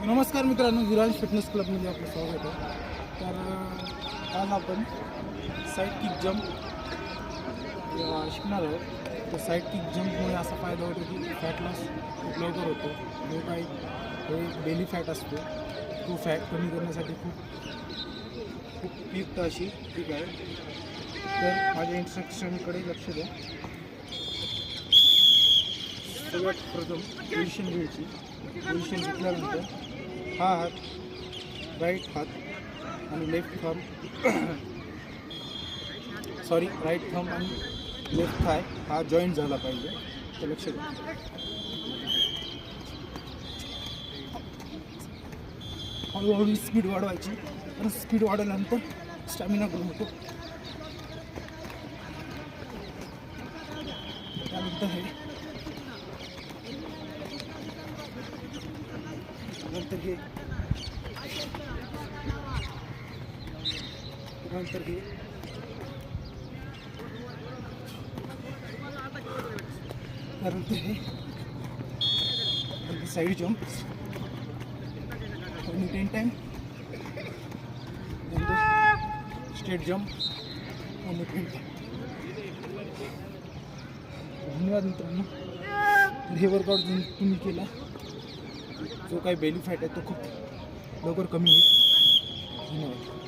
नमस्कार मित्रांनो, विराज फिटनेस क्लबमध्ये आपलं स्वागत आहे. तर आज आपण साईड किक जंप शिकणार आहोत. तर साईड किक जंपमुळे असा फायदा होतो की फॅट लॉस खूप लवकर होतो. जो काही हे बेली फॅट असतो तो फॅट कमी करण्यासाठी खूप उपयुक्त अशी किक आहे. तर माझ्या इन्स्ट्रक्शनकडे लक्ष द्या. सगळ्यात प्रथम पोझिशन घ्यायची. पोझिशन घेतल्यानंतर हा हात राईट हात आणि लेफ्ट थंब आणि लेफ्ट थाय हा जॉईंट झाला पाहिजे. तर लक्ष द्या. हळूहळू स्पीड वाढवायची. आणि स्पीड वाढवल्यानंतर स्टॅमिना ग्रो होतो. त्यानंतर हे नंतर हे side jump only 10 times, and the straight jump only 10 times. धन्यवाद मित्रांनो. हे वर्कआउट तुम्ही केला, जो काही बेली फॅट आहे तो खूप लवकर कमी होईल. धन्यवाद.